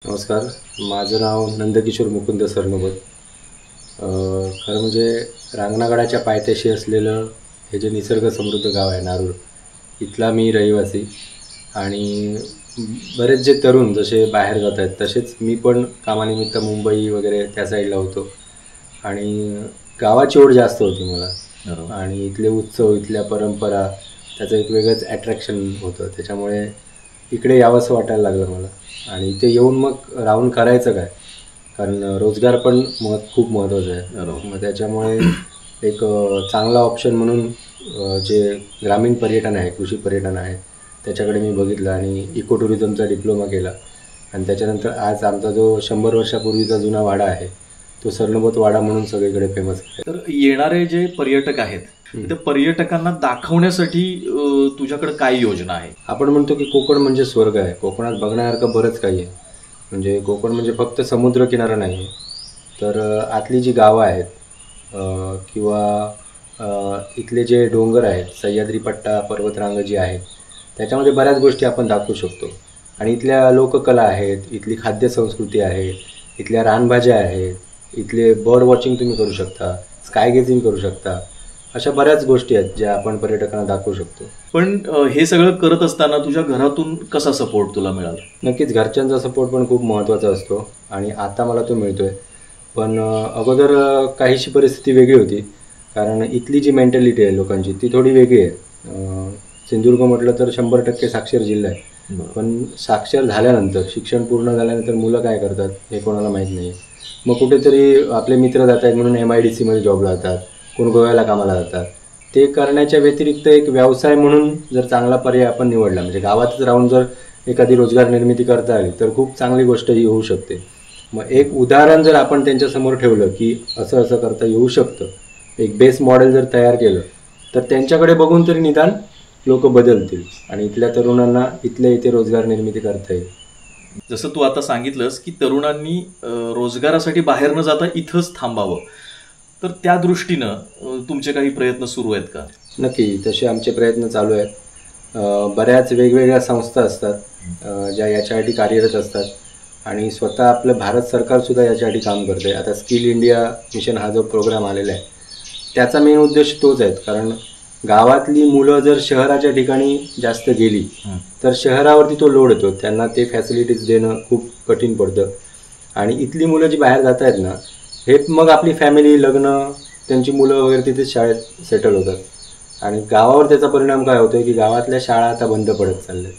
नमस्कार. माझं नाव नंदकिशोर मुकुंद सरनोबत. खरं म्हणजे रांगणागडाच्या पायथ्याशी असलेलं हे जे निसर्ग समृद्ध गाव आहे नारूर, इथला मी रहिवासी. आणि बरेच जे तरुण जसे बाहेर जात आहेत तसेच मी पण कामानिमित्त मुंबई वगैरे त्या साईडला होतो. आणि गावाची ओढ जास्त होती मला. आणि इथले उत्सव, इथल्या परंपरा, त्याचं एक वेगळंच ॲट्रॅक्शन होतं. त्याच्यामुळे इकडे यावंसं वाटायला लागलं मला. आणि इथे येऊन मग राहून करायचं काय, कारण रोजगार पण खूप महत्त्वाचा आहे. मग त्याच्यामुळे एक चांगला ऑप्शन म्हणून जे ग्रामीण पर्यटन आहे, कृषी पर्यटन आहे, त्याच्याकडे मी बघितलं आणि इको टुरिझमचा डिप्लोमा केला. आणि त्याच्यानंतर आज आमचा जो 100 वर्षापूर्वीचा जुना वाडा आहे तो सरनोबत वाडा म्हणून सगळीकडे फेमस आहे. तर येणारे जे पर्यटक आहेत त्या पर्यटकांना दाखवण्यासाठी तुझ्याकडे काय योजना आहे? आपण म्हणतो की कोकण म्हणजे स्वर्ग आहे. कोकणात बघण्यासारखं बरंच काही आहे. म्हणजे कोकण म्हणजे फक्त समुद्रकिनारा नाही आहे, तर आतली जी गावं आहेत किंवा इथले जे डोंगर आहेत, सह्याद्री पट्टा पर्वतरांग जी आहे, त्याच्यामध्ये बऱ्याच गोष्टी आपण दाखवू शकतो. आणि इथल्या लोककला आहेत, इथली खाद्यसंस्कृती आहे, इथल्या रानभाज्या आहेत, इथले बर्ड वॉचिंग तुम्ही करू शकता, स्काय गेजिंग करू शकता. अशा बऱ्याच गोष्टी आहेत ज्या आपण पर्यटकांना दाखवू शकतो. पण हे सगळं करत असताना तुझ्या घरातून कसा सपोर्ट तुला मिळाला? नक्कीच घरच्यांचा सपोर्ट पण खूप महत्त्वाचा असतो आणि आता मला तो मिळतोय. पण अगोदर काहीशी परिस्थिती वेगळी होती, कारण इथली जी मेंटॅलिटी आहे लोकांची ती थोडी वेगळी आहे. सिंधुदुर्ग म्हटलं तर 100% साक्षर जिल्हा आहे. पण साक्षर झाल्यानंतर, शिक्षण पूर्ण झाल्यानंतर मुलं काय करतात हे कोणाला माहीत नाही. मग कुठेतरी आपले मित्र जात आहेत म्हणून MIDCमध्ये जॉबला जातात, कोण गोव्याला कामाला जातात. ते करण्याच्या व्यतिरिक्त एक व्यवसाय म्हणून जर चांगला पर्याय आपण निवडला, म्हणजे गावातच राहून जर एखादी रोजगार निर्मिती करता आली तर खूप चांगली गोष्ट ही होऊ शकते. मग एक उदाहरण जर आपण त्यांच्यासमोर ठेवलं की असं असं करता येऊ शकतं, एक बेस मॉडेल जर तयार केलं, तर त्यांच्याकडे बघून तरी निदान लोक बदलतील आणि इथल्या तरुणांना इथल्या इथे रोजगार निर्मिती करता येईल. जसं तू आता सांगितलंस की तरुणांनी रोजगारासाठी बाहेर न जाता इथंच थांबावं, तर त्या दृष्टीनं तुमचे काही प्रयत्न सुरू आहेत का? नक्की, तसे आमचे प्रयत्न चालू आहेत. बऱ्याच वेगवेगळ्या संस्था असतात ज्या याच्यासाठी कार्यरत असतात आणि स्वतः आपलं भारत सरकारसुद्धा याच्यासाठी काम करते. आता स्किल इंडिया मिशन हा जो प्रोग्राम आलेला आहे त्याचा मेन उद्देश तोच आहे. कारण गावातली मुलं जर शहराच्या ठिकाणी जास्त गेली तर शहरावरती तो लोड येतो, त्यांना ते फॅसिलिटीज देणं खूप कठीण पडतं. आणि इथली मुलं जी बाहेर जात आहेत ना, हे मग आपली फॅमिली, लग्न, त्यांची मुलं वगैरे तिथे शाळेत सेटल होतात. आणि गावावर त्याचा परिणाम काय होतो की गावातल्या शाळा आता बंद पडत चालल्या.